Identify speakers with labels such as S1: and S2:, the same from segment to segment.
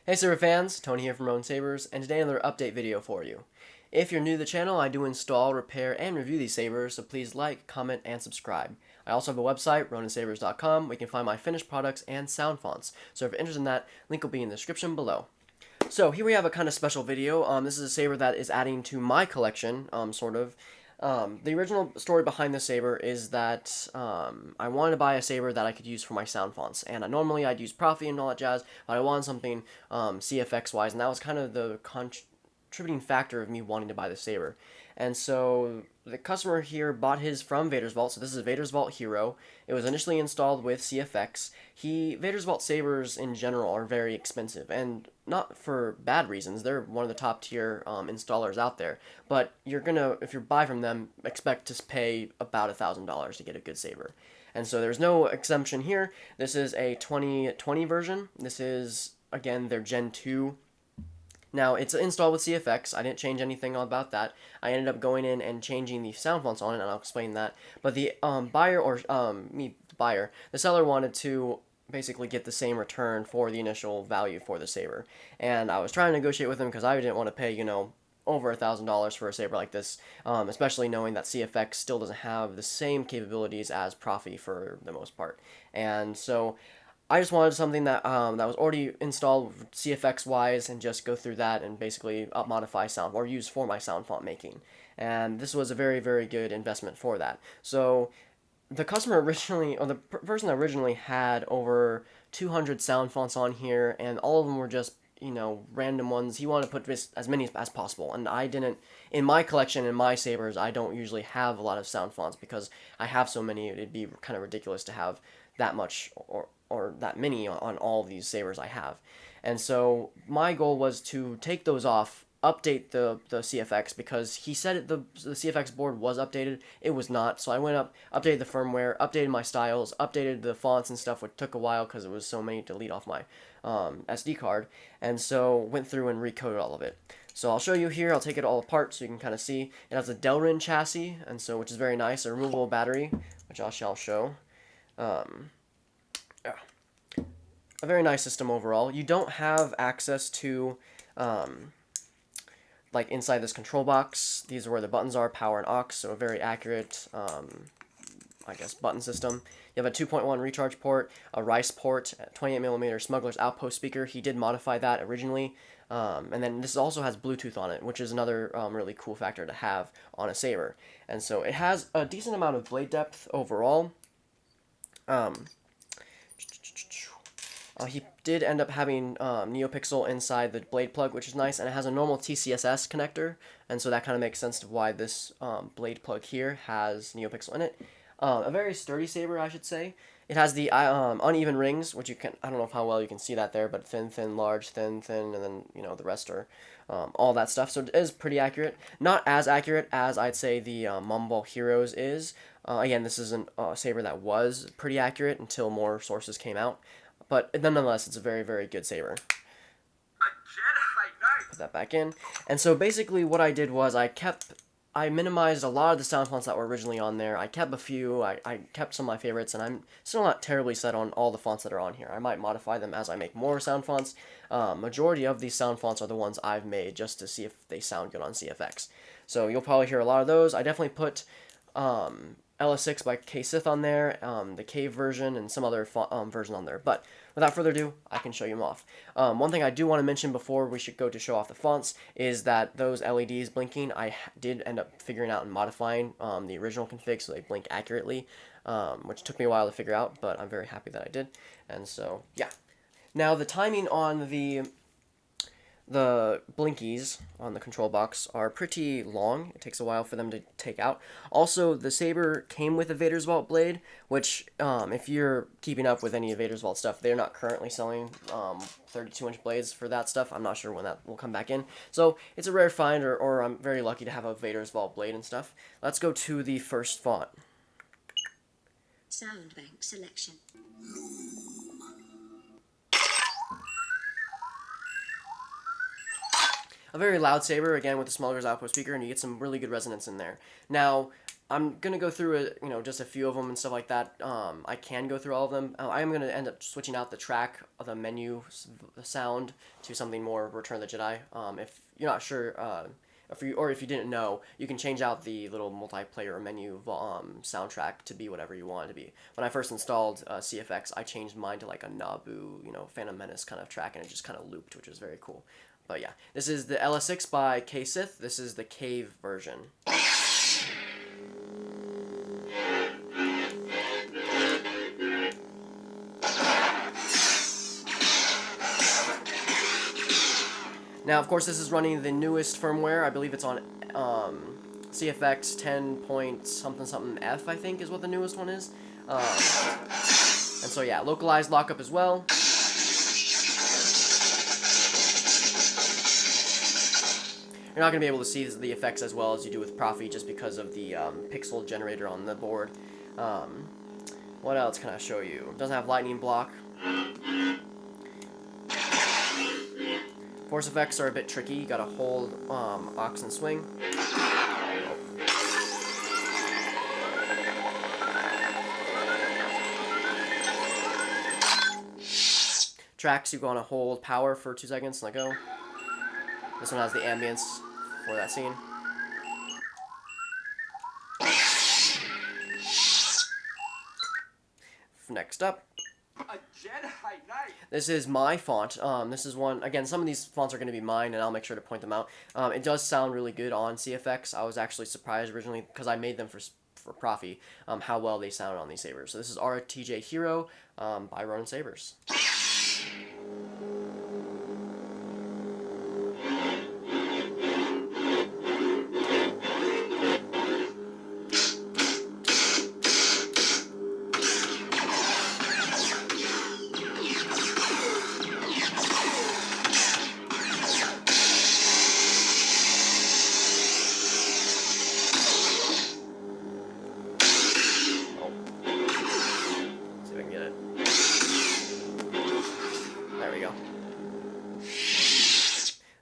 S1: Hey Saber fans, Tony here from Rowan Sabers, and today another update video for you. If you're new to the channel, I do install, repair, and review these sabers, so please like, comment, and subscribe. I also have a website, RoninSabers.com, where you can find my finished products and sound fonts, so if you're interested in that, link will be in the description below. So here we have a kind of special video. This is a saber that is adding to my collection, sort of. The original story behind the saber is that I wanted to buy a saber that I could use for my sound fonts, and normally I'd use Profi and all that jazz, but I wanted something CFX wise, and that was kind of the contributing factor of me wanting to buy the saber. And so the customer here bought his from Vader's Vault, so this is Vader's Vault Hero. It was initially installed with CFX. Vader's Vault sabers in general are very expensive, and not for bad reasons. They're one of the top tier installers out there, but you're gonna, if you buy from them, expect to pay about $1,000 to get a good saber. And so there's no exemption here. This is a 2020 version. This is, again, their Gen 2. Now, it's installed with CFX. I didn't change anything about that. I ended up going in and changing the sound fonts on it, and I'll explain that. But the the seller wanted to basically get the same return for the initial value for the saber. And I was trying to negotiate with him because I didn't want to pay, you know, over $1,000 for a saber like this, especially knowing that CFX still doesn't have the same capabilities as Profi for the most part. And so I just wanted something that that was already installed CFX wise, and just go through that and basically modify sound or use for my sound font making. And this was a very, very good investment for that. So the customer originally, or the person that originally had over 200 sound fonts on here, and all of them were just, you know, random ones. He wanted to put as many as possible, and I didn't. In my collection, in my sabers, I don't usually have a lot of sound fonts because I have so many. It'd be kind of ridiculous to have that much or that many on all of these sabers I have. And so my goal was to take those off, update the CFX, because he said the CFX board was updated. It was not, so I went up, updated the firmware, updated my styles, updated the fonts and stuff, which took a while because it was so many to delete off my SD card, and so went through and recoded all of it. So I'll show you here. I'll take it all apart so you can kind of see. It has a Delrin chassis, and so, which is very nice, a removable battery, which I shall show. A very nice system overall. You don't have access to like inside this control box. These are where the buttons are, power and aux, so a very accurate I guess button system. You have a 2.1 recharge port, a Rice port, 28mm Smuggler's Outpost speaker. He did modify that originally. And then this also has Bluetooth on it, which is another really cool factor to have on a saber. And so it has a decent amount of blade depth overall. He did end up having Neopixel inside the blade plug, which is nice, and it has a normal TCSS connector, and so that kind of makes sense to why this blade plug here has Neopixel in it. A very sturdy saber, I should say. It has the uneven rings, which you can, I don't know how well you can see that there, but thin, thin, large, thin, thin, and then, you know, the rest are all that stuff. So it is pretty accurate. Not as accurate as I'd say the Mumble Heroes is. Again, this is a saber that was pretty accurate until more sources came out. But nonetheless, it's a very, very good saber. Put that back in. And so basically what I did was I minimized a lot of the sound fonts that were originally on there. I kept a few. I kept some of my favorites, and I'm still not terribly set on all the fonts that are on here. I might modify them as I make more sound fonts. Majority of these sound fonts are the ones I've made just to see if they sound good on CFX. So you'll probably hear a lot of those. I definitely put LS6 by K-Sith on there, the Cave version, and some other version on there. But without further ado, I can show you them off. One thing I do want to mention before we should go to show off the fonts is that those LEDs blinking, I did end up figuring out and modifying the original config so they blink accurately, which took me a while to figure out, but I'm very happy that I did. And so, yeah. Now, the timing on the blinkies on the control box are pretty long. It takes a while for them to take out. Also, the saber came with a Vader's Vault blade, which, if you're keeping up with any of Vader's Vault stuff, they're not currently selling 32-inch blades for that stuff. I'm not sure when that will come back in. So, it's a rare find, or I'm very lucky to have a Vader's Vault blade and stuff. Let's go to the first font.
S2: Sound bank selection.
S1: A very loud saber, again, with the Smuggler's Outpost speaker, and you get some really good resonance in there. Now, I'm gonna go through it, just a few of them and stuff like that. I can go through all of them. I am gonna end up switching out the track of the menu sound to something more Return of the Jedi. If you're not sure, if you didn't know, you can change out the little multiplayer menu soundtrack to be whatever you want it to be. When I first installed CFX, I changed mine to like a Naboo, Phantom Menace kind of track, and it just kind of looped, which was very cool. But yeah, this is the LS6 by K-Sith. This is the cave version. Now, of course, this is running the newest firmware. I believe it's on CFX 10 point something something F, I think, is what the newest one is. And so, yeah, localized lockup as well. You're not going to be able to see the effects as well as you do with Profi just because of the pixel generator on the board. What else can I show you? It doesn't have lightning block. Force effects are a bit tricky. You gotta hold Ox and swing. Tracks, you wanna hold power for 2 seconds, let go. This one has the ambience for that scene. Next up.
S2: A Jedi Knight.
S1: This is my font. This is one, again, some of these fonts are going to be mine, and I'll make sure to point them out. It does sound really good on CFX. I was actually surprised originally, because I made them for Profi, how well they sounded on these sabers. So this is RTJ Hero by Ronin Sabers.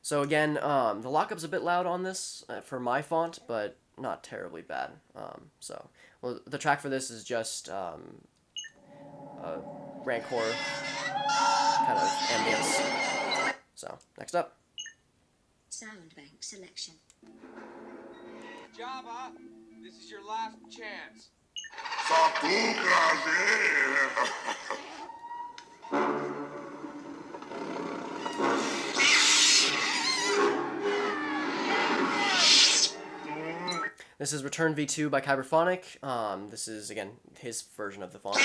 S1: So again, the lockup's a bit loud on this for my font, but not terribly bad. Well, the track for this is just Rancor kind of ambience. So, next up.
S3: Sound bank selection.
S2: Jabba, this is your last chance.
S1: This is Return V2 by Kyberfonic. This is, again, his version of the font. So,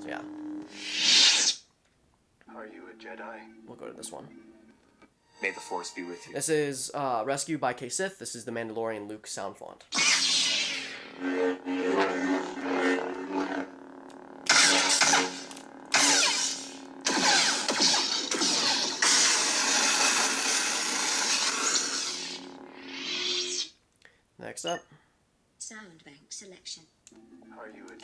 S1: yeah.
S2: Are you a Jedi?
S1: We'll go to this one.
S2: May the Force be with you.
S1: This is Rescue by K-Sith. This is the Mandalorian Luke sound font. Next up.
S3: Sound bank selection.
S2: Are you a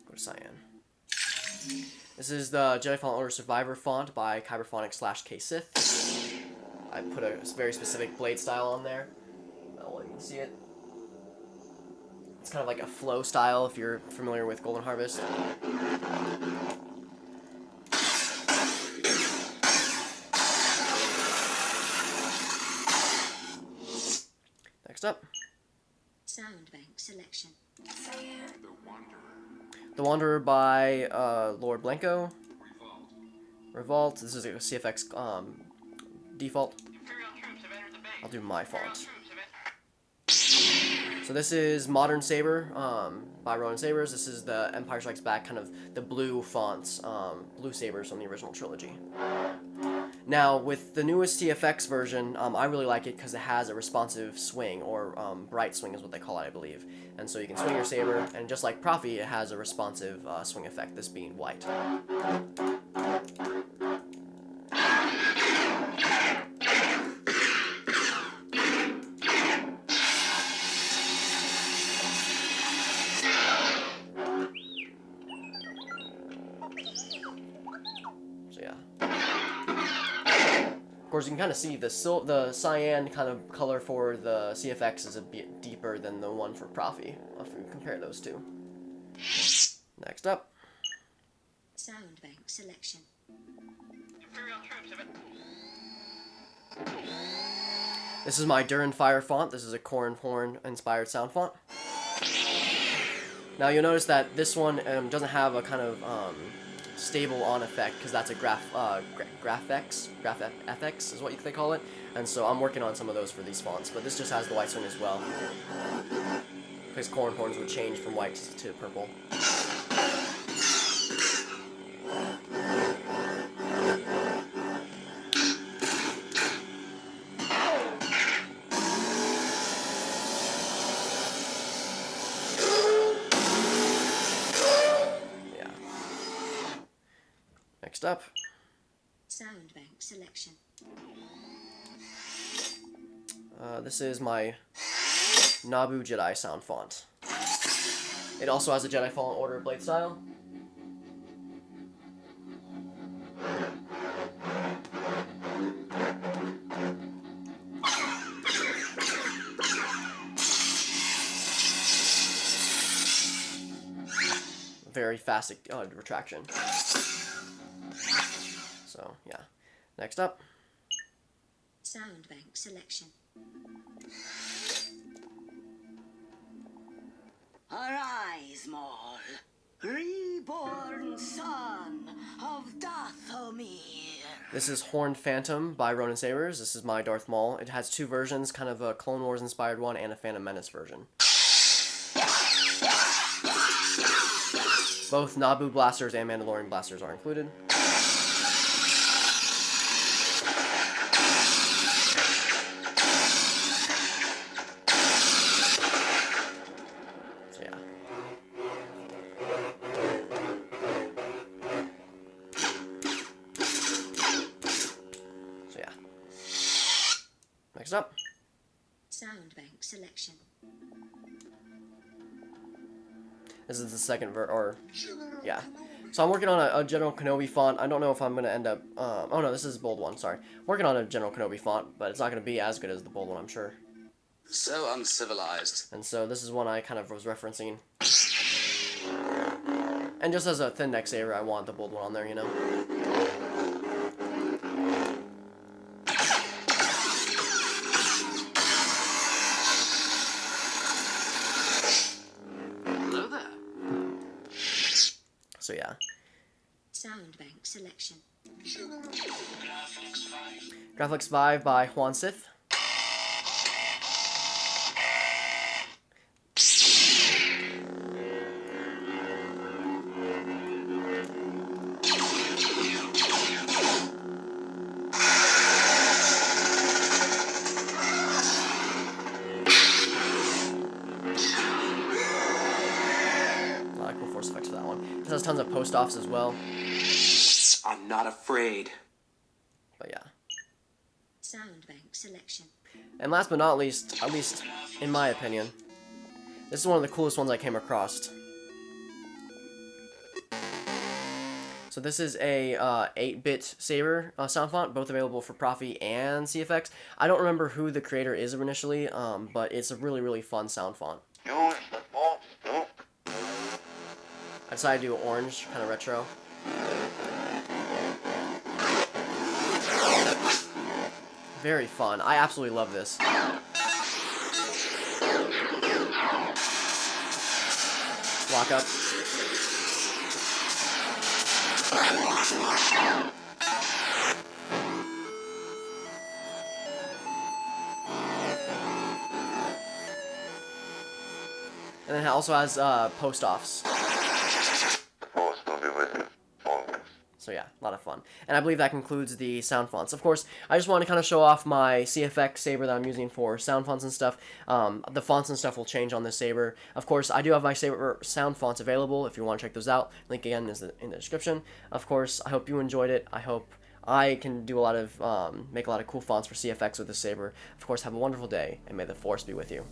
S1: Go to Cyan. This is the Jedi Fallen Order Survivor font by Kyberfonic / K-Sith. I put a very specific blade style on there. Well, you can see it. It's kind of like a flow style if you're familiar with Golden Harvest. Next up.
S3: Sound bank selection.
S2: The Wanderer?
S1: The Wanderer by Lord Blanco. Revolt. This is a CFX default. I'll do my font. So this is Modern Saber by Ronin Sabers. This is the Empire Strikes Back, kind of the blue fonts, blue sabers from the original trilogy. Now, with the newest TFX version, I really like it because it has a responsive swing, or bright swing is what they call it, I believe. And so you can swing your saber, and just like Profi, it has a responsive swing effect, this being white. course, you can kind of see the cyan kind of color for the CFX is a bit deeper than the one for Profi, if we compare those two. Next up.
S3: Sound bank selection.
S4: Imperial troops have it.
S1: This is my Durin Fire font. This is a Corrin Horn inspired sound font. Now you'll notice that this one doesn't have a kind of stable on effect because that's a GraphX is what they call it, and so I'm working on some of those for these fonts. But this just has the white swing as well, because Corrin Horns would change from white to purple. Next up.
S3: Sound bank selection.
S1: This is my Naboo Jedi sound font. It also has a Jedi Fallen Order blade style. Very fast retraction. So, yeah. Next up.
S3: Sound bank selection.
S5: Arise, Maul, reborn son of Dathomir.
S1: This is Horned Phantom by Ronin Sabers. This is my Darth Maul. It has two versions, kind of a Clone Wars inspired one and a Phantom Menace version. Both Naboo blasters and Mandalorian blasters are included. Next up.
S3: Sound bank selection.
S1: This is the second yeah. So I'm working on a General Kenobi font. I don't know if I'm going to end up, oh no, this is a bold one, sorry. I'm working on a General Kenobi font, but it's not going to be as good as the bold one, I'm sure.
S2: So uncivilized.
S1: And so this is one I kind of was referencing. And just as a thin neck saber, I want the bold one on there, you know? So yeah.
S3: Sound bank selection.
S1: Graphics 5 by Juan Sith. Effects for that one. This has tons of post-offs as well.
S2: I'm not afraid.
S1: But yeah.
S3: Sound bank selection.
S1: And last but not least, at least in my opinion, this is one of the coolest ones I came across. So this is a 8-bit Saber sound font, both available for Profi and CFX. I don't remember who the creator is initially, but it's a really, really fun sound font. I decided to do orange, kind of retro. Very fun. I absolutely love this. Lock up. And then it also has post-offs. So yeah, a lot of fun. And I believe that concludes the sound fonts. Of course, I just want to kind of show off my CFX Saber that I'm using for sound fonts and stuff. The fonts and stuff will change on this Saber. Of course, I do have my Saber sound fonts available if you want to check those out. Link again is in the description. Of course, I hope you enjoyed it. I hope I can do a lot of, make a lot of cool fonts for CFX with the Saber. Of course, have a wonderful day, and may the Force be with you.